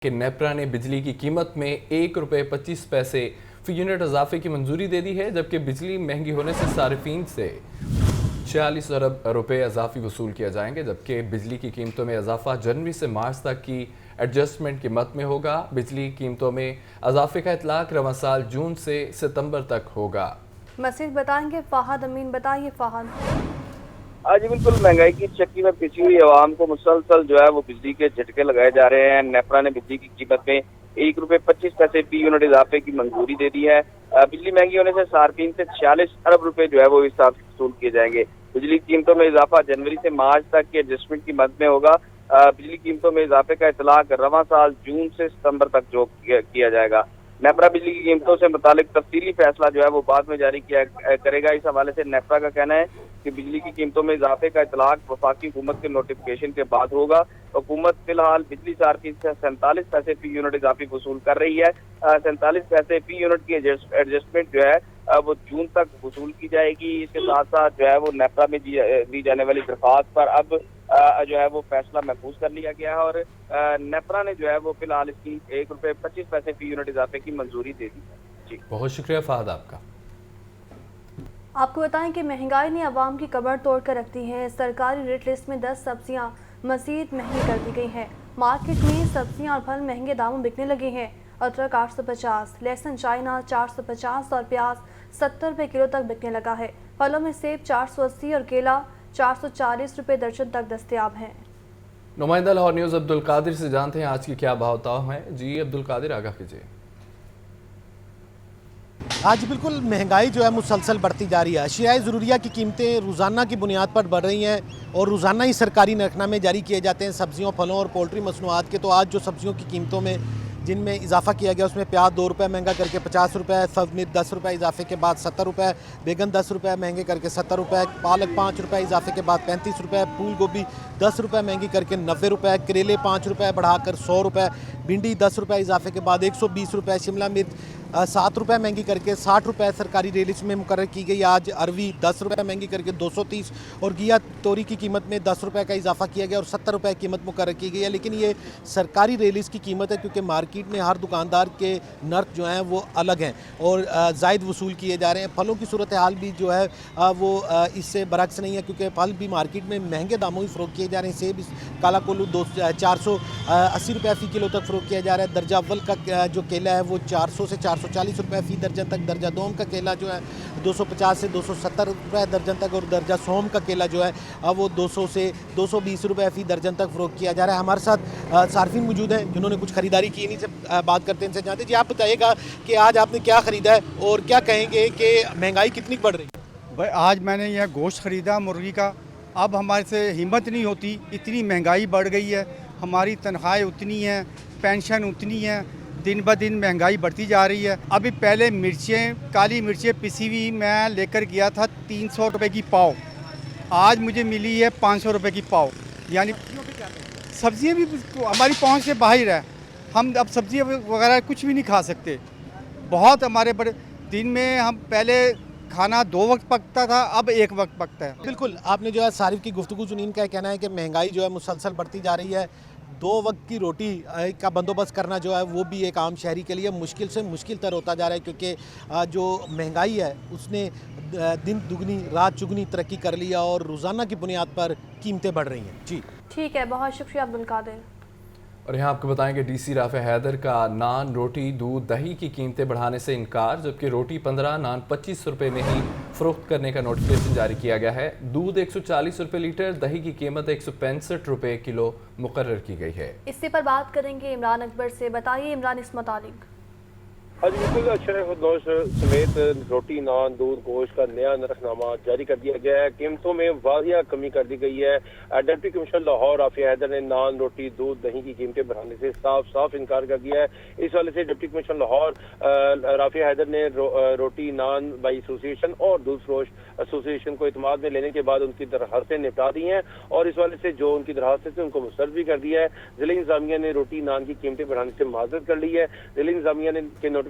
کہ نیپرا نے بجلی کی قیمت میں 1 روپے 25 پیسے فی یونٹ اضافے کی منظوری دے دی ہے، جبکہ بجلی مہنگی ہونے سے صارفین سے 46 ارب روپے اضافی وصول کیا جائیں گے، جبکہ بجلی کی قیمتوں میں اضافہ جنوری سے مارچ تک کی ایڈجسٹمنٹ قیمت میں ہوگا۔ بجلی قیمتوں میں اضافے کا اطلاق رواں سال جون سے ستمبر تک ہوگا۔ مزید بتائیں گے فہد امین۔ بتائیے فہد۔ جی بالکل، مہنگائی کی چکی میں پسی ہوئی عوام کو مسلسل جو ہے وہ بجلی کے جھٹکے لگائے جا رہے ہیں۔ نیپرا نے بجلی کی قیمت میں 1 روپے 25 پیسے فی یونٹ اضافے کی منظوری دے دی ہے۔ بجلی مہنگی ہونے سے صارفین سے 46 ارب روپے جو ہے وہ اس حساب سے وصول کیے جائیں گے۔ بجلی قیمتوں میں اضافہ جنوری سے مارچ تک کی ایڈجسٹمنٹ کی مد میں ہوگا۔ بجلی قیمتوں میں اضافے کا اطلاق رواں سال جون سے ستمبر تک جو کیا جائے گا۔ نیپرا بجلی کی قیمتوں سے متعلق تفصیلی فیصلہ جو ہے وہ بعد میں جاری کیا کرے گا۔ اس حوالے سے نیپرا کا کہنا ہے کہ بجلی کی قیمتوں میں اضافے کا اطلاق وفاقی حکومت کے نوٹیفکیشن کے بعد ہوگا۔ حکومت فی الحال بجلی صارفین سے 47 پیسے فی یونٹ اضافی وصول کر رہی ہے۔ 47 پیسے فی یونٹ کی ایڈجسٹمنٹ جو ہے وہ جون تک وصول کی جائے گی۔ اس کے ساتھ ساتھ جو ہے وہ نیپرا میں دی جانے والی درخواست پر اب جو ہے وہ فیصلہ محفوظ کر لیا گیا ہے، اور نیپرا نے جو ہے وہ فی الحال اس کی 1 روپے 25 پیسے فی یونٹ اضافے کی منظوری دے دی ہے۔ جی بہت شکریہ فہد آپ کا۔ آپ کو بتائیں کہ مہنگائی نے عوام کی کمر توڑ کر رکھ دی ہے۔ سرکاری ریٹ لسٹ میں 10 سبزیاں مزید مہنگی کر دی گئی ہیں۔ مارکیٹ میں سبزیاں اور پھل مہنگے داموں بکنے لگے ہیں۔ ادرک 850، لہسن چائنا 450 اور پیاز 70 روپے کلو تک بکنے لگا ہے۔ پھلوں میں سیب 480 اور کیلا 440 روپے درجن تک دستیاب ہیں۔ نمائندہ لاہور نیوز عبدالقادر سے جانتے ہیں آج کی کیا بھاؤ تاؤ ہیں۔ جی عبدالقادر، آگاہ کیجیے۔ آج بالکل مہنگائی جو ہے مسلسل بڑھتی جا رہی ہے۔ اشیاء ضروریہ کی قیمتیں روزانہ کی بنیاد پر بڑھ رہی ہیں اور روزانہ ہی سرکاری نقطہ جاری کیے جاتے ہیں سبزیوں، پھلوں اور پولٹری مصنوعات کے۔ تو آج جو سبزیوں کی قیمتوں میں جن میں اضافہ کیا گیا اس میں پیاز 2 روپے مہنگا کر کے 50 روپے، سبز مرچ 10 روپے اضافے کے بعد 70 روپے، بیگن 10 روپے مہنگے کر کے 70 روپے، پالک 5 روپے اضافے کے بعد 35 روپے، پھول گوبھی 10 روپے مہنگی کر کے 90 روپے، کریلے 5 روپے بڑھا کر 100 روپے، بھنڈی 10 روپے اضافے کے بعد 120 روپے، شملہ مرچ 7 روپے مہنگی کر کے 60 روپے سرکاری ریٹ لسٹ میں مقرر کی گئی۔ آج اروی 10 روپے مہنگی کر کے 230 اور گیا توری کی قیمت میں 10 روپے کا اضافہ کیا گیا اور 70 روپے قیمت مقرر کی گئی ہے۔ لیکن یہ سرکاری ریٹ لسٹ کی قیمت ہے کیونکہ مارکیٹ میں ہر دکاندار کے نرخ جو ہیں وہ الگ ہیں اور زائد وصول کیے جا رہے ہیں۔ پھلوں کی صورتحال بھی جو ہے وہ اس سے برعکس نہیں ہے کیونکہ پھل بھی مارکیٹ میں مہنگے داموں ہی فروخت کیے جا رہے ہیں۔ سیب کالا کولو 480 روپے فی کلو تک فروخت کیا جا رہا ہے۔ درجہ اول کا جو کیلا ہے وہ 400 سے 440 روپے فی درجن تک، درجہ دوم کا کیلا جو ہے 250 سے 270 روپے درجن تک، اور درجہ سوم کا کیلا جو ہے وہ 200 سے 220 روپے فی درجن تک فروخت کیا جا رہا ہے۔ ہمارے ساتھ صارفین موجود ہیں جنہوں نے کچھ خریداری کی، انہیں سے بات کرتے ہیں، ان سے جانتے ہیں۔ جی آپ بتائیے گا کہ آج آپ نے کیا خریدا ہے اور کیا کہیں گے کہ مہنگائی کتنی بڑھ رہی ہے؟ بھائی آج میں نے یہ گوشت خریدا مرغی کا، اب ہمارے سے ہمت نہیں ہوتی، اتنی مہنگائی بڑھ گئی ہے، ہماری تنخواہیں اتنی ہیں، پینشن اتنی ہیں، دن بہ دن مہنگائی بڑھتی جا رہی ہے۔ ابھی پہلے مرچیں، کالی مرچیں پسی ہوئی میں لے کر گیا تھا 300 روپے کی پاؤ، آج مجھے ملی ہے 500 روپے کی پاؤ، یعنی سبزیاں بھی ہماری پہنچ سے باہر ہے، ہم اب سبزیاں وغیرہ کچھ بھی نہیں کھا سکتے۔ بہت ہمارے بڑے دن میں ہم پہلے کھانا 2 وقت پکتا تھا، اب 1 وقت پکتا ہے۔ بالکل آپ نے جو ہے صارف کی گفتگو سنی، ان کا کہنا ہے کہ مہنگائی جو ہے مسلسل بڑھتی جا رہی ہے۔ 2 وقت کی روٹی کا بندوبست کرنا جو ہے وہ بھی ایک عام شہری کے لیے مشکل سے مشکل تر ہوتا جا رہا ہے کیونکہ جو مہنگائی ہے اس نے دن دگنی رات چگنی ترقی کر لیا اور روزانہ کی بنیاد پر قیمتیں بڑھ رہی ہیں۔ جی ٹھیک ہے، بہت شکریہ عبدالقادر۔ اور یہاں آپ کو بتائیں کہ ڈی سی رافع حیدر کا نان، روٹی، دودھ، دہی کی قیمتیں بڑھانے سے انکار، جبکہ روٹی 15، نان 25 روپے میں ہی فروخت کرنے کا نوٹیفکیشن جاری کیا گیا ہے۔ دودھ 140 روپے لیٹر، دہی کی قیمت 165 روپے کلو مقرر کی گئی ہے۔ اسی پر بات کریں گے عمران اکبر سے۔ بتائیے عمران اس متعلق۔ آج بالکل اشرف النوش سمیت روٹی، نان، دودھ، گوشت کا نیا نرخ نامہ جاری کر دیا گیا ہے۔ قیمتوں میں واضح کمی کر دی گئی ہے۔ ڈپٹی کمشنر لاہور رافع حیدر نے نان، روٹی، دودھ، دہی کی قیمتیں بڑھانے سے صاف انکار کر دیا ہے۔ اس والے سے ڈپٹی کمشنر لاہور رافع حیدر نے روٹی، نان بائی ایسوسیشن اور دودھ فروش ایسوسیشن کو اعتماد میں لینے کے بعد ان کی درخواستیں نپٹا دی ہیں اور اس والے سے جو ان کی درخواستیں تھیں ان کو مسترد بھی کر دیا ہے۔ ضلع انتظامیہ نے روٹی، نان کی قیمتیں بڑھانے سے معذرت کر لی ہے۔ ضلع انتظامیہ نے کے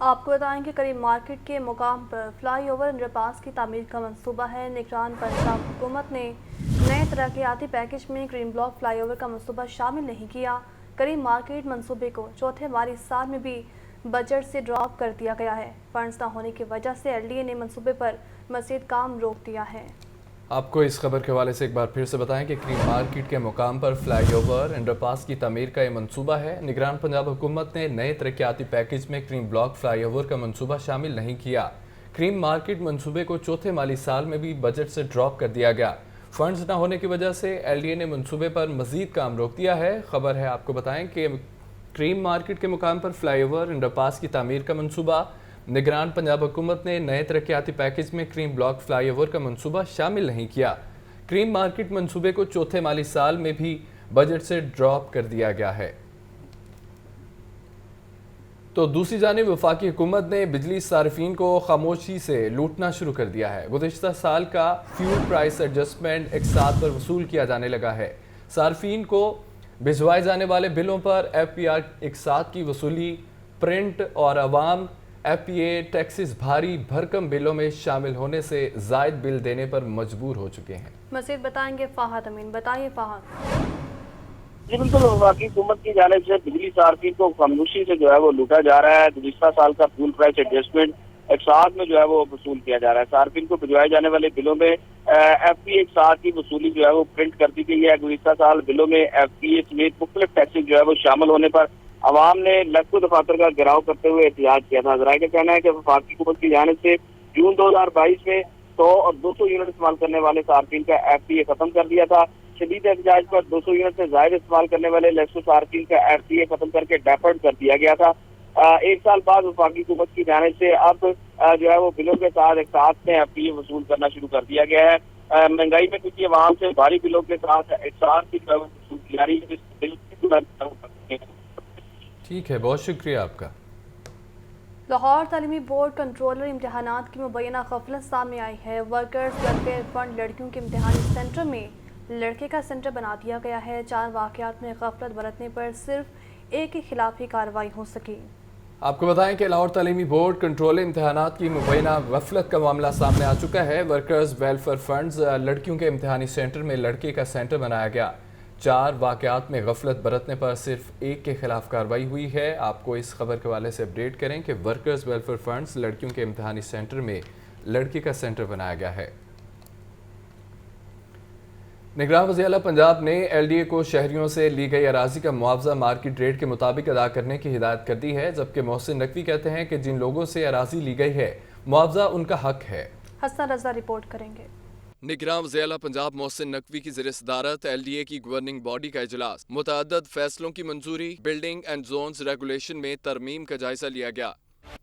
آپ کو بتائیں کہ کریم مارکیٹ کے مقام پر فلائی اوور انڈر پاس کی تعمیر کا منصوبہ ہے۔ نگران پنجاب حکومت نے نئے ترقیاتی پیکج میں کریم بلاک فلائی اوور کا منصوبہ شامل نہیں کیا۔ کریم مارکیٹ منصوبے کو چوتھے مالی سال میں بھی بجٹ سے ڈراپ کر دیا گیا ہے۔ فنڈز نہ ہونے کی وجہ سے LDA نے منصوبے پر مزید کام روک دیا ہے۔ آپ کو اس خبر کے حوالے سے ایک بار پھر سے بتائیں کہ کریم مارکیٹ کے مقام پر فلائی اوور انڈر پاس کی تعمیر کا یہ منصوبہ ہے۔ نگران پنجاب حکومت نے نئے ترقیاتی پیکج میں کریم بلاک فلائی اوور کا منصوبہ شامل نہیں کیا۔ کریم مارکیٹ منصوبے کو چوتھے مالی سال میں بھی بجٹ سے ڈراپ کر دیا گیا۔ فنڈز نہ ہونے کی وجہ سے LDA نے منصوبے پر مزید کام روک دیا ہے۔ خبر ہے آپ کو بتائیں کہ کریم مارکیٹ کے مقام پر فلائی اوور انڈر پاس کی تعمیر کا منصوبہ نگران پنجاب حکومت نے نئے ترقیاتی پیکج میں کریم بلاک فلائی اوور کا منصوبہ شامل نہیں کیا۔ کریم مارکیٹ منصوبے کو چوتھے مالی سال میں بھی بجٹ سے ڈراپ کر دیا گیا ہے۔ تو دوسری جانب وفاقی حکومت نے بجلی صارفین کو خاموشی سے لوٹنا شروع کر دیا ہے۔ گزشتہ سال کا فیول پرائس ایڈجسٹمنٹ ایک ساتھ پر وصول کیا جانے لگا ہے۔ صارفین کو بھجوائے جانے والے بلوں پر FPR ایک ساتھ کی وصولی، پرنٹ اور عوام FPA ٹیکسز بھاری بھرکم بلوں میں شامل ہونے سے زائد بل دینے پر مجبور ہو چکے ہیں۔ مزید بتائیں گے فہد امین۔ بتائیے فہد۔ جی بالکل، وفاقی حکومت کی جانب سے بجلی صارفین کو خاموشی سے جو ہے وہ لوٹا جا رہا ہے۔ گزشتہ سال کا فیول پرائس ایڈجسٹمنٹ ایک ساتھ میں جو ہے وہ وصول کیا جا رہا ہے۔ صارفین کو بھجوائے جانے والے بلوں میں FPA ایک ساتھ کی وصولی جو ہے وہ پرنٹ کر دی گئی ہے۔ گزشتہ سال بلوں میں FPA سمیت مختلف ٹیکسز جو ہے وہ شامل ہونے پر عوام نے لکھوں دفاتر کا گھیراؤ کرتے ہوئے احتجاج کیا تھا۔ ذرائع کا کہنا ہے کہ وفاقی حکومت کی جانب سے جون 2022 میں 100 اور 200 یونٹ استعمال کرنے والے صارفین کا FPA ختم کر دیا تھا۔ شدید احتجاج پر 200 یونٹ سے زائد استعمال کرنے والے لیکسو صارفین کا FPA ختم کر کے ڈیفرڈ کر دیا گیا تھا۔ ایک سال بعد وفاقی حکومت کی جانب سے اب جو ہے وہ بلوں کے ساتھ ایک ساتھ میں FPA وصول کرنا شروع کر دیا گیا ہے۔ مہنگائی میں کچھ عوام سے بھاری بلوں کے ساتھ ایک ساتھ کی وصول کی جا رہی ہے۔ ٹھیک ہے، بہت شکریہ آپ کا۔ لاہور تعلیمی بورڈ کنٹرولر امتحانات کی مبینہ غفلت سامنے آئی ہے۔ ورکرز ویلفیئر فنڈ لڑکیوں کے امتحانی سینٹر میں لڑکے کا سینٹر بنا دیا گیا ہے۔ 4 واقعات میں غفلت برتنے پر صرف ایک ہی خلافی کارروائی ہو سکی۔ آپ کو بتائیں کہ لاہور تعلیمی بورڈ کنٹرول امتحانات کی مبینہ غفلت کا معاملہ سامنے آ چکا ہے۔ ورکرز ویلفیئر فنڈز لڑکیوں کے امتحانی سینٹر میں لڑکے کا سینٹر بنایا گیا۔ 4 واقعات میں غفلت برتنے پر صرف ایک کے خلاف کارروائی ہوئی ہے۔ آپ کو اس خبر کے حوالے سے اپڈیٹ کریں کہ ورکرز ویلفیئر فنڈز لڑکیوں کے امتحانی سینٹر میں لڑکے کا سینٹر بنایا گیا ہے۔ نگران وزیر اعلیٰ پنجاب نے LDA کو شہریوں سے لی گئی اراضی کا معاوضہ مارکیٹ ریٹ کے مطابق ادا کرنے کی ہدایت کر دی ہے، جبکہ محسن نقوی کہتے ہیں کہ جن لوگوں سے اراضی لی گئی ہے معاوضہ ان کا حق ہے۔ حسن رضا رپورٹ کریں گے۔ نگران وزیر اعلیٰ پنجاب محسن نقوی کی زیر صدارت LDA کی گورننگ باڈی کا اجلاس، متعدد فیصلوں کی منظوری، بلڈنگ اینڈ زونز ریگولیشن میں ترمیم کا جائزہ لیا گیا۔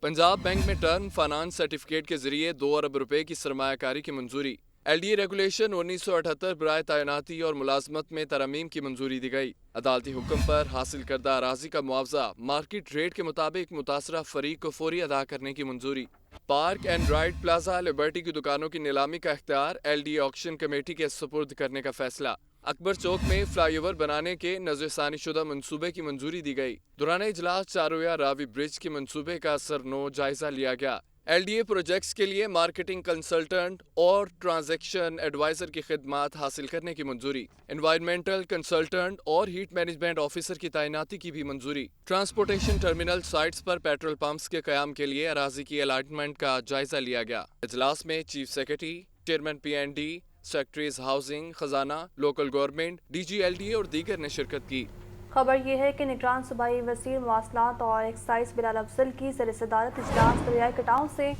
پنجاب بینک میں ٹرم فائنانس سرٹیفکیٹ کے ذریعے 2 ارب روپے کی سرمایہ کاری کی منظوری۔ LDA ریگولیشن 1978 برائے تعیناتی اور ملازمت میں ترمیم کی منظوری دی گئی۔ عدالتی حکم پر حاصل کردہ اراضی کا معاوضہ مارکیٹ ریٹ کے مطابق متاثرہ فریق کو فوری ادا کرنے کی منظوری۔ Park and ride plaza Liberty کی دکانوں کی نیلامی کا اختیار LDA آکشن کمیٹی کے سپرد کرنے کا فیصلہ۔ اکبر چوک میں فلائی اوور بنانے کے نظر ثانی شدہ منصوبے کی منظوری دی گئی۔ دوران اجلاس چارویا راوی برج کے منصوبے کا سرنو جائزہ لیا گیا۔ LDA پروجیکٹس کے لیے مارکیٹنگ کنسلٹنٹ اور ٹرانزیکشن ایڈوائزر کی خدمات حاصل کرنے کی منظوری۔ انوائرمنٹل کنسلٹنٹ اور ہیٹ مینجمنٹ آفیسر کی تعیناتی کی بھی منظوری۔ ٹرانسپورٹیشن ٹرمینل سائٹس پر پیٹرول پمپس کے قیام کے لیے اراضی کی الاٹمنٹ کا جائزہ لیا گیا۔ اجلاس میں chief secretary, chairman PND، secretaries housing, خزانہ، لوکل گورنمنٹ، DG LDA اور دیگر نے شرکت کی۔ خبر یہ ہے کہ نگران صوبائی وزیر مواصلات اور ایکسائز بلال افضل کی زیر صدارت اجلاس دریائے کٹاؤں سے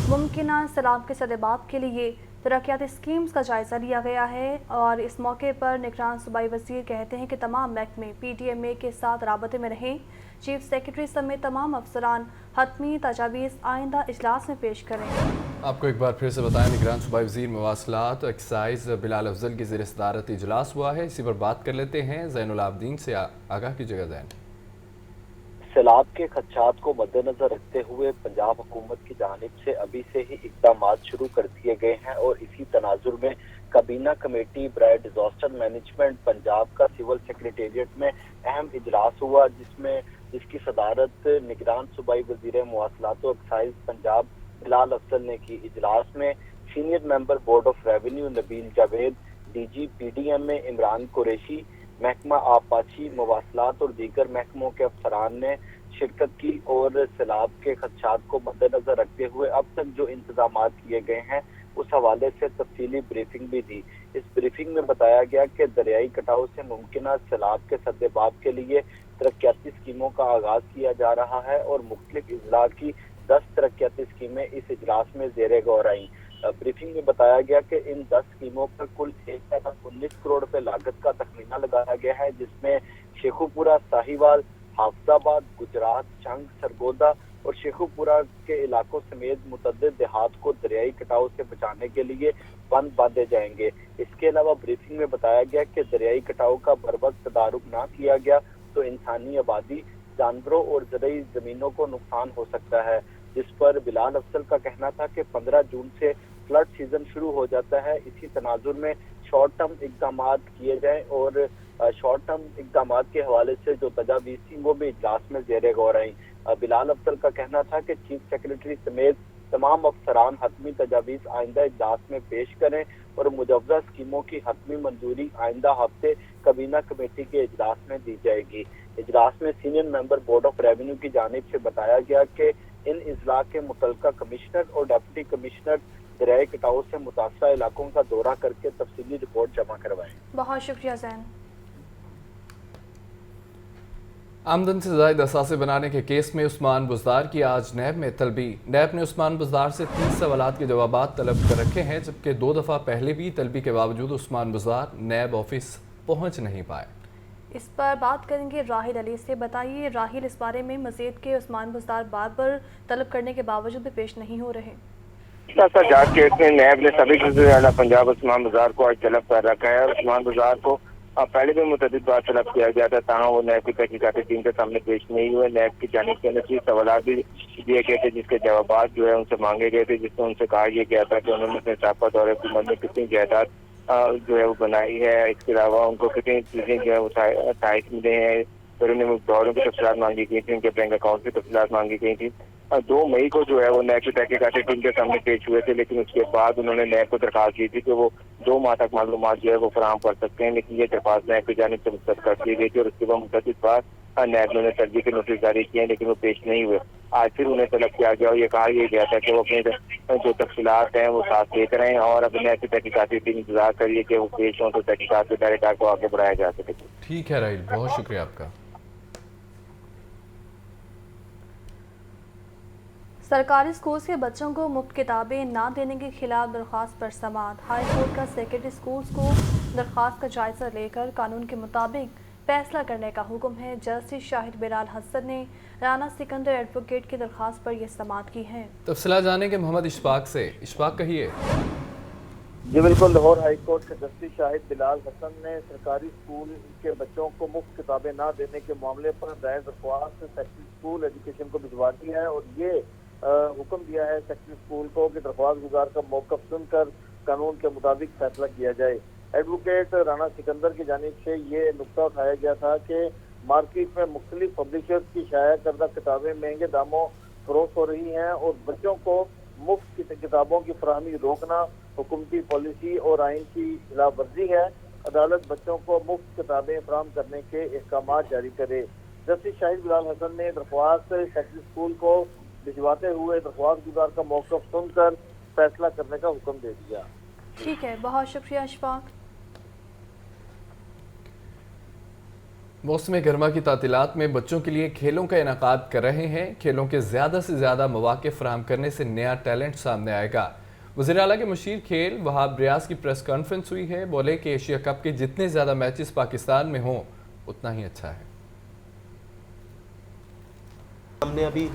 ممکنہ سیلاب کے سدباب کے لیے ترقیاتی اسکیمز کا جائزہ لیا گیا ہے، اور اس موقع پر نگران صوبائی وزیر کہتے ہیں کہ تمام محکمے PDMA کے ساتھ رابطے میں رہیں۔ چیف سیکرٹری سمیت تمام افسران حتمی تجاویز آئندہ اجلاس میں پیش کریں۔ آپ کو ایک بار پھر سے بتائیں، نگران صوبائی وزیر مواصلات ایکسائز بلال افضل کی زیر صدارت اجلاس ہوا ہے، اسی پر بات کر لیتے ہیں۔ زین العابدین سے آگاہ کیجیے گا۔ زین، سیلاب کے خدشات کو مد نظر رکھتے ہوئے پنجاب حکومت کی جانب سے ابھی سے ہی اقدامات شروع کر دیے گئے ہیں اور اسی تناظر میں کابینہ کمیٹی برائے ڈیزاسٹر مینجمنٹ پنجاب کا سول سیکریٹریٹ میں اہم اجلاس ہوا جس کی صدارت نگران صوبائی وزیر مواصلات و ایکسائز پنجاب بلال افضل نے کی۔ اجلاس میں senior member board of revenue Nabeel Javed, D G P D M میں عمران قریشی، محکمہ آبپاشی، مواصلات اور دیگر محکموں کے افسران نے شرکت کی اور سیلاب کے خدشات کو مد نظر رکھتے ہوئے اب تک جو انتظامات کیے گئے ہیں اس حوالے سے تفصیلی بریفنگ بھی دی۔ اس بریفنگ میں بتایا گیا کہ دریائی کٹاؤ سے ممکنہ سیلاب کے سدباب کے لیے ترقیاتی اسکیموں کا آغاز کیا جا رہا ہے اور مختلف اضلاع کی 10 ترقیاتی اسکیمیں اس اجلاس میں زیر غور آئیں۔ بریفنگ میں بتایا گیا کہ ان 10 اسکیموں پر کل 1.19 کروڑ روپے لاگت کا تخمینہ لگایا گیا ہے، جس میں شیخوپورہ، ساہیوال، حافظ آباد، گجرات، چنگ، سرگودا اور شیخوپورہ کے علاقوں سمیت متعدد دیہات کو دریائی کٹاؤ سے بچانے کے لیے بند باندھے جائیں گے۔ اس کے علاوہ بریفنگ میں بتایا گیا کہ دریائی کٹاؤ کا بروقت تدارک نہ کیا گیا تو انسانی آبادی، جانوروں اور زرعی زمینوں کو نقصان ہو سکتا ہے، جس پر بلال افضل کا کہنا تھا کہ 15 جون سے فلڈ سیزن شروع ہو جاتا ہے۔ اسی تناظر میں شارٹ ٹرم اقدامات کیے جائیں اور شارٹ ٹرم اقدامات کے حوالے سے جو تجاویز تھیں وہ بھی اجلاس میں زیر غور آئیں۔ بلال افضل کا کہنا تھا کہ چیف سیکریٹری سمیت تمام افسران حتمی تجاویز آئندہ اجلاس میں پیش کریں اور مجوزہ اسکیموں کی حتمی منظوری آئندہ ہفتے کابینہ کمیٹی کے اجلاس میں دی جائے گی۔ اجلاس میں senior member board of revenue کی جانب سے بتایا گیا کہ ان اضلاع کے متعلقہ کمشنر اور ڈپٹی کمشنر دریائے کٹاؤ سے متاثرہ علاقوں کا دورہ کر کے تفصیلی رپورٹ جمع کروائیں۔ بہت شکریہ زین۔ آمدن سے زائد اثاثے بنانے کے کیس میں عثمان بزدار کی آج نیب میں طلبی۔ نیب نے عثمان بزدار سے 30 سوالات کے جوابات طلب کر رکھے ہیں، جبکہ 2 دفعہ پہلے بھی طلبی کے باوجود عثمان بزدار نیب آفس پہنچ نہیں پائے۔ اس پر بات کریں گے راحل علی سے۔ بتائیے راحل، اس بارے میں مزید کہ عثمان بزدار بار بار طلب کرنے کے باوجود بھی پیش نہیں ہو رہے۔ جاج کیس میں نیب نے سابق وزیر اعلیٰ پنجاب عثمان بزدار کو آج طلب کر رکھا ہے۔ عثمان بزدار کو پہلے بھی متعدد بار طلب کیا گیا تھا، تاہم وہ نیب کی تحقیقاتی ٹیم کے سامنے پیش نہیں ہوئے۔ نیب کی جانب سے 30 سوالات بھی دیے گئے تھے جس کے جوابات جو ہے ان سے مانگے گئے تھے، جس میں ان سے کہا یہ گیا تھا کہ انہوں نے اپنے سابقہ دور حکومت میں کتنی جائیداد جو ہے وہ بنائی ہے، اس کے علاوہ ان کو کتنی چیزیں جو ہے وہ تحائف ملے ہیں، پھر انہیں دوروں کی تفصیلات مانگی گئی تھی، ان کے بینک اکاؤنٹ کی تفصیلات مانگی گئی تھی۔ 2 مئی کو جو ہے وہ نیب کی تحقیقاتی ٹیم کے سامنے پیش ہوئے تھے، لیکن اس کے بعد انہوں نے نیب کو درخواست کی تھی کہ وہ 2 ماہ تک معلومات جو ہے وہ فراہم کر سکتے ہیں، لیکن یہ درخواست نیب کی جانب سے مسترد کر دی گئی تھی اور اس کے بعد متعدد بار نیب نے انہیں ترجیح کے نوٹس جاری کیے ہیں، لیکن وہ پیش نہیں ہوئے۔ آج پھر انہیں طلب کیا گیا اور یہ کہا یہ گیا تھا کہ وہ اپنے جو تفصیلات ہیں وہ ساتھ لے کر آئیں اور اب نیب کی تحقیقاتی ٹیم انتظار کریے کہ وہ پیش ہوں تو تحقیقات کے دائرے کار کو آگے بڑھایا جا سکے۔ ٹھیک ہے راحل، بہت شکریہ آپ کا۔ سرکاری اسکولز کے بچوں کو مفت کتابیں نہ دینے کے خلاف درخواست پر سماعت۔ ہائی کورٹ کا سیکرٹری اسکولز کو درخواست کا جائزہ لے کر قانون کے مطابق فیصلہ کرنے کا حکم ہے۔ جسٹس شاہد بلال حسن نے رانا سکندر ایڈوکیٹ کی درخواست پر یہ سماعت کی ہے۔ تفصیلات جانیں گے محمد اشفاق سے۔ اشفاق کہیے۔ جی بالکل، لاہور ہائی کورٹ کے جسٹس شاہد بلال حسن نے سرکاری اسکول کے بچوں کو مفت کتابیں نہ دینے کے معاملے پر دائر درخواست سیکٹری اسکول ایجوکیشن کو بھجوا دی ہے اور یہ حکم دیا ہے سیکٹری اسکول کو کہ درخواست گزار کا موقف سن کر قانون کے مطابق فیصلہ کیا جائے۔ ایڈوکیٹ رانا سکندر کی جانب سے یہ نقطہ اٹھایا گیا تھا کہ مارکیٹ میں مختلف پبلشرز کی شائع کردہ کتابیں مہنگے داموں فروخت ہو رہی ہیں اور بچوں کو مفت کتابوں کی فراہمی روکنا حکومتی پالیسی اور آئین کی خلاف ورزی ہے۔ عدالت بچوں کو مفت کتابیں فراہم کرنے کے احکامات جاری کرے۔ جسٹس شاہد بلال حسن نے درخواست سیکٹری اسکول کو بھجواتے ہوئے درخواست گزار کا موقف سن کر فیصلہ کرنے کا حکم دے دیا۔ ٹھیک ہے، بہت شکریہ اشفاق۔ موسم گرما کی تعطیلات میں بچوں کے لیے کھیلوں کا انعقاد کر رہے ہیں۔ کھیلوں کے زیادہ سے زیادہ مواقع فراہم کرنے سے نیا ٹیلنٹ سامنے آئے گا۔ وزیر اعلیٰ کے مشیر کھیل وہاب ریاض کی پریس کانفرنس ہوئی ہے، بولے کہ ایشیا کپ کے جتنے زیادہ میچز پاکستان میں ہوں اتنا ہی اچھا ہے۔ ہم نے ابھی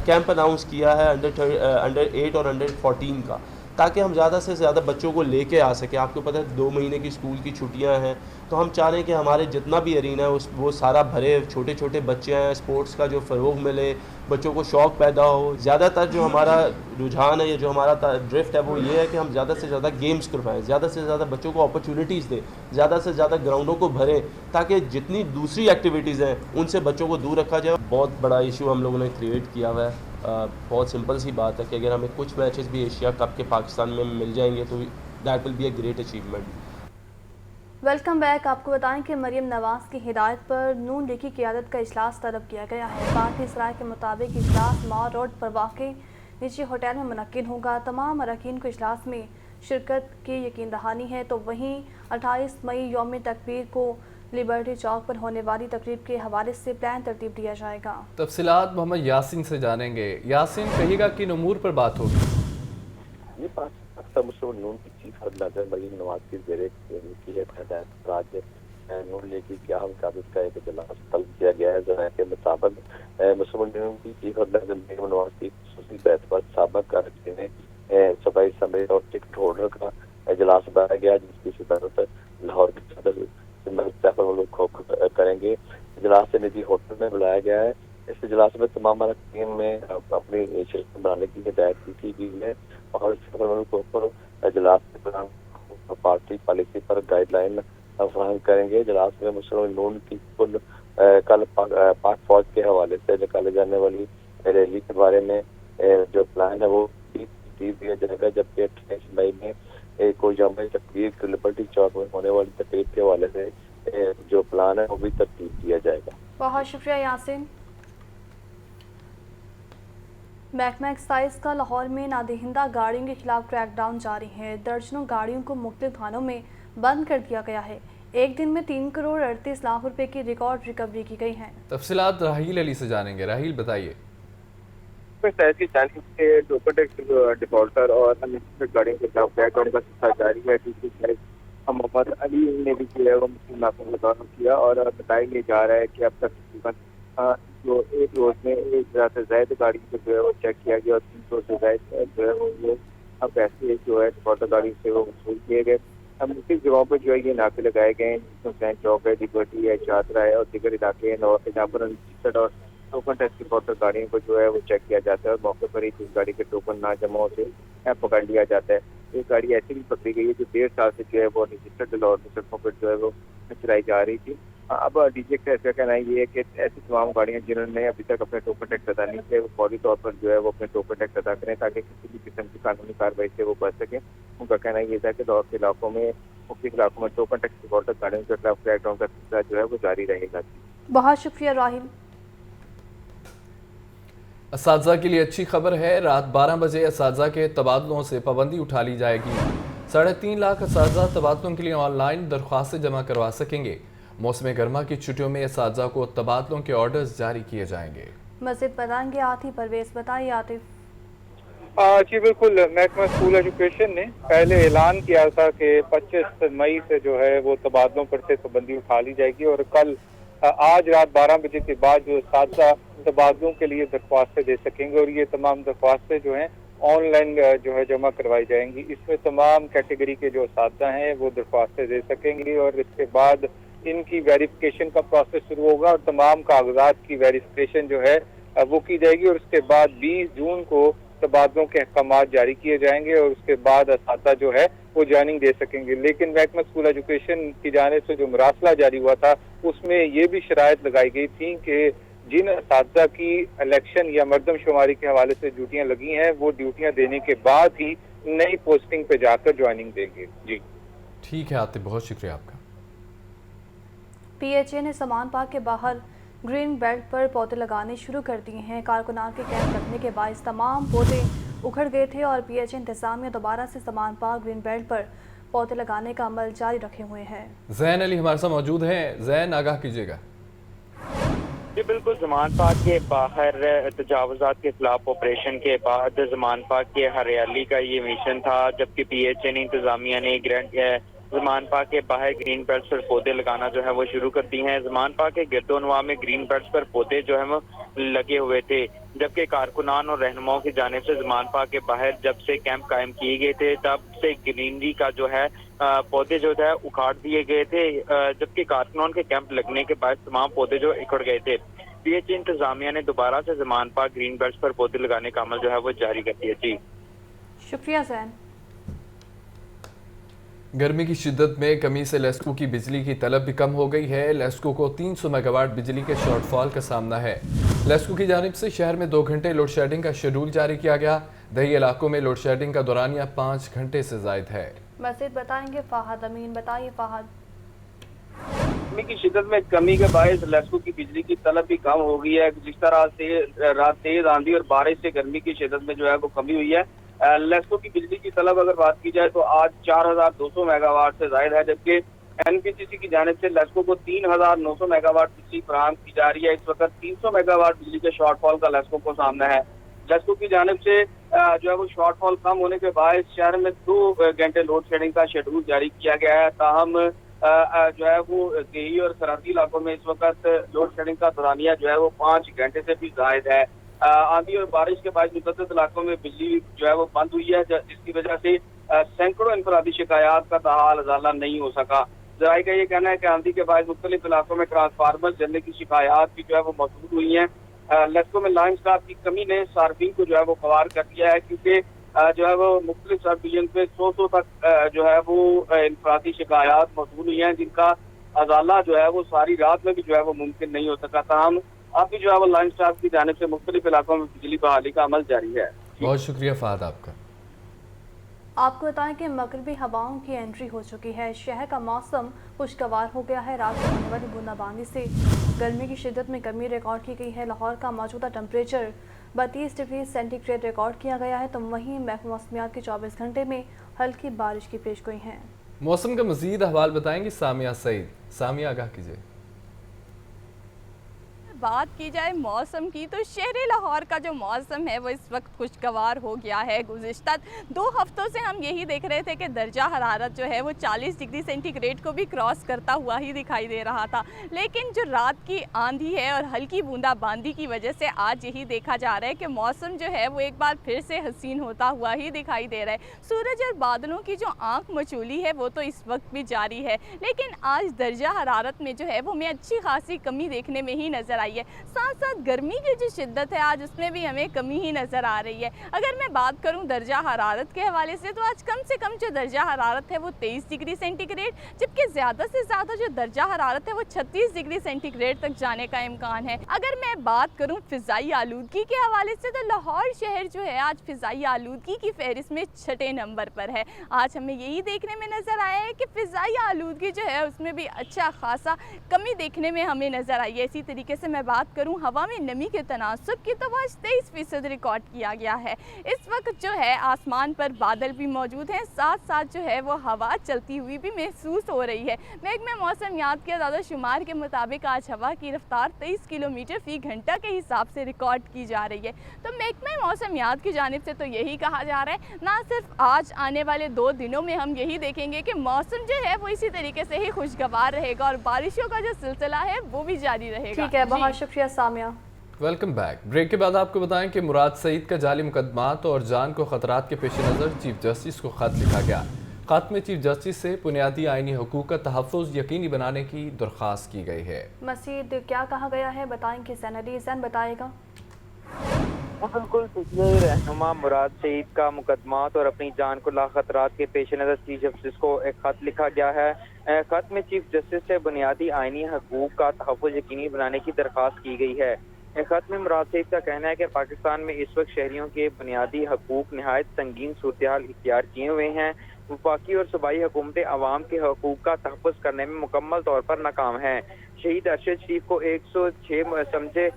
کیمپ اناؤنس کیا ہے انڈر 8 اور انڈر 14 کا، تاکہ ہم زیادہ سے زیادہ بچوں کو لے کے آ سکیں. آپ کو پتہ ہے 2 مہینے کی اسکول کی چھٹیاں ہیں, تو ہم چاہ رہے ہیں کہ ہمارے جتنا بھی ارینا ہے وہ سارا بھرے, چھوٹے چھوٹے بچے ہیں, اسپورٹس کا جو فروغ ملے, بچوں کو شوق پیدا ہو. زیادہ تر جو ہمارا رجحان ہے, جو ہمارا ڈرفٹ ہے وہ یہ ہے کہ ہم زیادہ سے زیادہ گیمز کروائیں, زیادہ سے زیادہ بچوں کو اپرچونیٹیز دیں, زیادہ سے زیادہ گراؤنڈوں کو بھریں, تاکہ جتنی دوسری ایکٹیویٹیز ہیں ان سے بچوں کو دور رکھا جائے. بہت بڑا ایشو ہم لوگوں نے کریٹ کیا ہوا ہے. بہت سمپل سی بات ہے کہ اگر ہمیں کچھ میچز بھی ایشیا کپ کے پاکستان میں مل جائیں گے تو that will be a great achievement. Welcome back. آپ کو بتائیں کہ مریم نواز کی ہدایت پر نون لیگ کی قیادت کا اجلاس طلب کیا گیا ہے. پارٹی سرائے کے مطابق اجلاس مال روڈ پر واقع نجی ہوٹل میں منعقد ہوگا. تمام اراکین کو اجلاس میں شرکت کی یقین دہانی ہے. تو وہیں 28 مئی یوم تکبیر کو لبرٹی چوک پر ہونے والی تقریب کے حوالے سے پلان ترتیب دیا جائے گا. تفصیلات محمد یاسین سے جانیں گے. یاسین, کہیے گا کن امور پر بات ہوگی؟ یہ پاکستان مسلم نون کی چیف ہدایت مریم نواز کی زیر ہدایت آج نون لیگ کی قیام قیادت کا ایک اجلاس طلب کیا گیا ہے. ذرائع کے مطابق مسلم نون کی چیف ہدایت مریم نواز کی خصوصی بیعت پر سابق کارکنین صوبائی اسمبلی اور ٹکٹ ہولڈر کا اجلاس بلایا گیا, جس کی صدارت لاہور کے صدر کریں گے. اجلاس سے نجی ہوٹل میں بلایا گیا ہے. اس اجلاس میں تمام اراکین میں اپنی شرکت بنانے کی ہدایت کی گئی ہے اور اجلاس کے دوران پارٹی پالیسی پر گائیڈ لائن فراہم کریں گے. اجلاس میں مسلم نون کی کل پاک فوج کے حوالے سے نکالے جانے والی ریلی کے بارے میں جو پلان ہے وہ ترتیب دیا جائے گا, جبکہ 28 مئی میں کوئی یوم تقریر لبرٹی چوک میں ہونے والی تقریب کے حوالے سے جو پلان ہے وہ بھی ترتیب دیا جائے گا. بہت شکریہ یاسین. محکمہ ایکسائز کا لاہور میں نادہندہ گاڑیوں کے خلاف کریک ڈاؤن جاری ہے. درجنوں گاڑیوں کو مختلف تھانوں میں بند کر دیا گیا ہے. ایک دن میں 3 کروڑ 38 لاکھ روپے کی ریکارڈ ریکوری کی گئی ہے. تفصیلات راحیل علی سے جانیں گے. راحیل, بتائیے. شہر کی جانب سے ٹوکن ٹیکس ڈیفالٹر اور گاڑیوں کے خلاف کریک ڈاؤن کا سلسلہ جاری ہے. ڈی سی محمد علی نے بھی جو ہے وہ مسلم ناظرین کا دورہ کیا اور بتایا یہ جا رہا ہے کہ اب تک تقریباً جو ایک روز میں 1000 سے زائد گاڑی کو جو ہے وہ چیک کیا گیا اور 300 سے زائد جو ہے وہ اب پیسے جو ہے ڈیفالٹر گاڑی سے وہ وصول کیے گئے. اب مختلف جگہوں پر جو ہے یہ ناکے لگائے گئے ہیں, جس میں سین چوک ہے, لبرٹی ہے, شاہدرہ ہے اور دیگر علاقے ہیں, جہاں پر رجسٹرڈ اور ٹوکن ٹیکس ڈیفالٹر گاڑیوں کو جو ہے وہ چیک کیا جاتا ہے اور موقع پر ہی جس گاڑی کے ٹوکن نہ جمع ہوتے پکڑ لیا جاتا ہے. یہ گاڑی ایسی بھی پکڑی گئی ہے جو 1.5 سال سے جو ہے وہ رجسٹرڈ لاہور میں سڑکوں پر جو ہے وہ چلائی جا رہی تھی. اب ڈی جی کا کہنا یہ ہے کہ ایسی تمام گاڑیاں جنہوں نے ابھی تک اپنے ٹوکن ٹیکس ادا نہیں کیے وہ فوری طور پر جو ہے وہ اپنے ٹوکن ٹیکس ادا کریں تاکہ کسی بھی قسم کی قانونی کارروائی سے وہ بچ سکیں. ان کا کہنا یہ تھا کہ لاہور کے علاقوں میں مختلف علاقوں میں ٹوکن ٹیکس ڈیفالٹر گاڑیوں کے خلاف کریک ڈاؤن کا سلسلہ جو ہے وہ جاری رہے گا. بہت شکریہ راحیل. اساتذہ کے لیے اچھی خبر ہے. رات 12 بجے اساتذہ کے تبادلوں سے پابندی اٹھا لی جائے گی. 3.5 لاکھ اساتذہ تبادلوں کے لیے آن لائن درخواستیں جمع کروا سکیں گے. موسم گرما کی چھٹیوں میں اساتذہ کو تبادلوں کے آرڈرز جاری کیے جائیں گے. مزید بتائیں گے عاطف پرویز. بتائیے عاطف. جی بالکل, محکمہ اسکول ایجوکیشن نے پہلے اعلان کیا تھا کہ 25 مئی سے جو ہے وہ تبادلوں پر سے پابندی اٹھا لی جائے گی اور کل آج رات 12 بجے کے بعد جو اساتذہ تبادلوں کے لیے درخواستیں دے سکیں گے اور یہ تمام درخواستیں جو ہیں آن لائن جو ہے جمع کروائی جائیں گی. اس میں تمام کیٹیگری کے جو اساتذہ ہیں وہ درخواستیں دے سکیں گے اور اس کے بعد ان کی ویریفیکیشن کا پروسیس شروع ہوگا اور تمام کاغذات کی ویریفیکیشن جو ہے وہ کی جائے گی اور اس کے بعد 20 جون کو تبادلوں کے احکامات جاری کیے جائیں گے اور اس کے بعد اساتذہ جو ہے وہ جوائننگ دے سکیں گے. لیکن محکمہ اسکول ایجوکیشن کی جانب سے جو مراسلہ جاری ہوا تھا اس میں یہ بھی شرائط لگائی گئی تھی کہ جن اساتذہ کی الیکشن یا مردم شماری کے حوالے سے ڈیوٹیاں لگی ہیں وہ ڈیوٹیاں دینے کے بعد ہی نئی پوسٹنگ پہ جا کر جوائننگ دیں گے. جی ٹھیک ہے عاطف, بہت شکریہ آپ کا. پی ایچ اے نے سامان پارک کے باہر گرین بیلٹ پر پودے لگانے شروع کر دیے ہیں. کارکنان کے کیمپ لگنے کے باعث تمام پودے اکھڑ گئے تھے اور پی ایچ اے انتظامیہ دوبارہ سے سامان پارک گرین بیلٹ پر پودے لگانے کا عمل جاری رکھے ہوئے ہیں. زین علی ہمارے ساتھ موجود ہیں. زین, آگاہ کیجیے گا. جی بالکل, زمان پارک کے باہر تجاوزات کے خلاف آپریشن کے بعد زمان پارک کے ہریالی کا یہ مشن تھا, جبکہ پی ایچ اے انتظامیہ نے زمان پاک کے باہر گرین بیلٹس پر پودے لگانا جو ہے وہ شروع کر دی ہیں۔ زمان پاک کے گرد و نواح میں گرین بیلٹس پر پودے جو ہیں وہ لگے ہوئے تھے، جبکہ کارکنان اور رہنماؤں کی جانب سے زمان پاک کے باہر جب سے کیمپ قائم کیے گئے تھے تب سے گرینری کا جو ہے پودے جو ہے اکھاڑ دیے گئے تھے، جبکہ کارکنان کے کیمپ لگنے کے بعد تمام پودے جو اکھڑ گئے تھے۔ پی ایچ انتظامیہ نے دوبارہ سے زمان پاک گرین بیلٹس پر پودے لگانے کا عمل جو ہے وہ جاری کر دیا۔ جی شکریہ زین۔ گرمی کی شدت میں کمی سے لیسکو کی بجلی کی طلب بھی کم ہو گئی ہے۔ لیسکو کو 300 میگا واٹ بجلی کے شارٹ فال کا سامنا ہے۔ لیسکو کی جانب سے شہر میں 2 گھنٹے لوڈ شیڈنگ کا شیڈول جاری کیا گیا۔ دیہی علاقوں میں لوڈ شیڈنگ کا دورانیہ 5 گھنٹے سے زائد ہے۔ مزید بتائیں گے فہد امین۔ بتائیے فہد۔ گرمی کی شدت میں کمی کے باعث لیسکو کی بجلی کی طلب بھی کم ہو گئی ہے۔ جس طرح سے رات تیز آندھی اور بارش سے گرمی کی شدت میں جو ہے وہ کمی ہوئی ہے۔ لیسکو کی بجلی کی طلب اگر بات کی جائے تو آج 4200 میگا واٹ سے زائد ہے، جبکہ این پی سی سی کی جانب سے لیسکو کو 3900 میگا واٹ بجلی فراہم کی جا رہی ہے۔ اس وقت 300 میگا واٹ بجلی کے شارٹ فال کا لیسکو کو سامنا ہے۔ لیسکو کی جانب سے جو ہے وہ شارٹ فال کم ہونے کے باعث شہر میں 2 گھنٹے لوڈ شیڈنگ کا شیڈول جاری کیا گیا ہے، تاہم جو ہے وہ دیہی اور سرحدی علاقوں میں اس وقت لوڈ شیڈنگ کا دورانیہ جو ہے وہ 5 گھنٹے سے بھی زائد ہے۔ آندھی اور بارش کے باعث متعدد علاقوں میں بجلی جو ہے وہ بند ہوئی ہے، جس کی وجہ سے سینکڑوں انفرادی شکایات کا تحال ازالہ نہیں ہو سکا۔ ذرائع کا یہ کہنا ہے کہ آندھی کے باعث مختلف علاقوں میں ٹرانسفارمر جلنے کی شکایات بھی جو ہے وہ موجود ہوئی ہیں۔ لیسکو میں لائن سٹاف کی کمی نے صارفین کو جو ہے وہ خوار کر دیا ہے، کیونکہ جو ہے وہ مختلف سب ڈویژن پہ 100 تک جو ہے وہ انفرادی شکایات موجود ہوئی ہیں، جن کا ازالہ جو ہے وہ ساری رات میں بھی جو ہے وہ ممکن نہیں ہو سکا۔ تاہم اب بھی جو ہے وہ لائن سٹاف کی جانب سے مختلف علاقوں میں بجلی بحالی کا عمل جاری ہے۔ بہت شکریہ فہد آپ کا۔ آپ کو بتائیں کہ مغربی ہواؤں کی انٹری ہو چکی ہے۔ شہر کا موسم خوشگوار ہو گیا ہے۔ رات میں ہونے والی بوندا باندی سے گرمی کی شدت میں کمی ریکارڈ کی گئی ہے۔ لاہور کا موجودہ temperature 32 degree centigrade record کیا گیا ہے، تو وہیں محکمہ موسمیات کے 24 گھنٹے میں ہلکی بارش کی پیشگوئی ہے۔ موسم کا مزید احوال بتائیں گی سامیہ سعید۔ سامیہ آگاہ کیجیے۔ بات کی جائے موسم کی تو شہر لاہور کا جو موسم ہے وہ اس وقت خوشگوار ہو گیا ہے۔ گزشتہ 2 ہفتوں سے ہم یہی دیکھ رہے تھے کہ درجہ حرارت جو ہے وہ 40 ڈگری سینٹی گریڈ کو بھی کراس کرتا ہوا ہی دکھائی دے رہا تھا، لیکن جو رات کی آندھی ہے اور ہلکی بوندا باندی کی وجہ سے آج یہی دیکھا جا رہا ہے کہ موسم جو ہے وہ ایک بار پھر سے حسین ہوتا ہوا ہی دکھائی دے رہا ہے۔ سورج اور بادلوں کی جو آنکھ مچولی ہے وہ تو اس وقت بھی جاری ہے، لیکن آج درجہ حرارت میں جو ہے وہ ہمیں اچھی خاصی کمی دیکھنے میں ہی نظر آئی ہے۔ ساتھ ساتھ گرمی کی جو شدت ہے آج اس میں بھی ہمیں کمی ہی نظر آ رہی ہے۔ اگر میں بات کروں درجہ حرارت کے حوالے سے تو آج کم سے کم جو درجہ حرارت ہے وہ 23 ڈگری سینٹی گریڈ، جبکہ زیادہ سے زیادہ جو درجہ حرارت ہے وہ 36 ڈگری سینٹی گریڈ تک جانے کا امکان ہے۔ اگر میں بات کروں فضائی آلودگی کے حوالے سے تو لاہور شہر جو ہے آج فضائی آلودگی کی فہرست میں 6 نمبر پر ہے۔ آج ہمیں یہی دیکھنے میں نظر آیا ہے کہ فضائی آلودگی جو ہے اس میں بھی اچھا خاصا کمی دیکھنے میں ہمیں نظر آئی ہے۔ اسی طریقے سے میں بات کروں ہوا میں نمی کے تناسب کی تو وہ 23% ریکارڈ کیا گیا ہے۔ اس وقت جو ہے آسمان پر بادل بھی موجود ہیں، ساتھ ساتھ جو ہے وہ ہوا چلتی ہوئی بھی محسوس ہو رہی ہے۔ محکمہ موسمیات کے اعداد و شمار کے مطابق آج ہوا کی رفتار 23 کلومیٹر فی گھنٹہ کے حساب سے ریکارڈ کی جا رہی ہے۔ تو محکمہ موسمیات کی جانب سے تو یہی کہا جا رہا ہے، نہ صرف آج آنے والے 2 دنوں میں ہم یہی دیکھیں گے کہ موسم جو ہے وہ اسی طریقے سے ہی خوشگوار رہے گا اور بارشوں کا جو سلسلہ ہے وہ بھی جاری رہے گا۔ ٹھیک ہے، بہت شکریہ سامیہ۔ Welcome back. بریک کے بعد آپ کو بتائیں کہ مراد سعید کا جعلی مقدمات اور جان کو خطرات کے پیش نظر چیف جسٹس کو خط لکھا گیا۔ خط میں چیف جسٹس سے بنیادی آئینی حقوق کا تحفظ یقینی بنانے کی درخواست کی گئی ہے۔ مزید کیا کہا گیا ہے بتائیں کہ زین بتائے گا۔ بالکل پچھلے رہنما مراد سعید کا مقدمات اور اپنی جان کو لاخطرات کے پیش نظر چیف جسٹس کو ایک خط لکھا گیا ہے۔ خط میں چیف جسٹس سے بنیادی آئینی حقوق کا تحفظ یقینی بنانے کی درخواست کی گئی ہے۔ خط میں مراد سعید کا کہنا ہے کہ پاکستان میں اس وقت شہریوں کے بنیادی حقوق نہایت سنگین صورتحال اختیار کیے ہوئے ہیں۔ وفاقی اور صوبائی حکومتیں عوام کے حقوق کا تحفظ کرنے میں مکمل طور پر ناکام ہیں۔ شہید ارشد شریف کو 106 سمجھے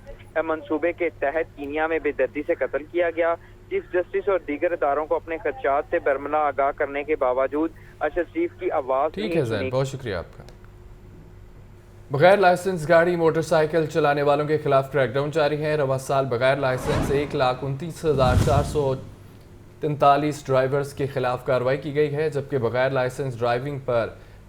منصوبے کے تحت کینیا میں بے دردی سے قتل کیا گیا۔ چیف جسٹس اور دیگر اداروں کو اپنے خدشات سے برملا آگاہ کرنے کے باوجود ارشد شریف کی آواز ٹھیک ہے زین، بہت شکریہ آپ کا۔ بغیر لائسنس گاڑی موٹر سائیکل چلانے والوں کے خلاف کریک ڈاؤن جاری ہے۔ رواں سال بغیر لائسنس 1,29,443 ڈرائیورز کے خلاف کارروائی کی گئی ہے، جبکہ بغیر لائسنس ڈرائیونگ پر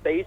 23,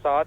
7,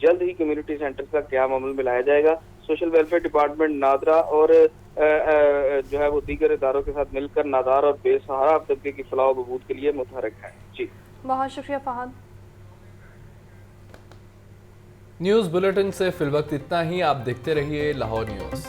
جلد ہی کمیونٹی سینٹرز کا قیام عمل میں لایا جائے گا۔ سوشل ویلفیئر ڈپارٹمنٹ نادرا اور جو ہے وہ دیگر اداروں کے ساتھ مل کر نادار اور بے سہارا طبقے کی فلاح و بہبود کے لیے متحرک ہے۔ جی بہت شکریہ فہد۔ نیوز بلیٹن سے فی الوقت اتنا ہی، آپ دیکھتے رہیے لاہور نیوز۔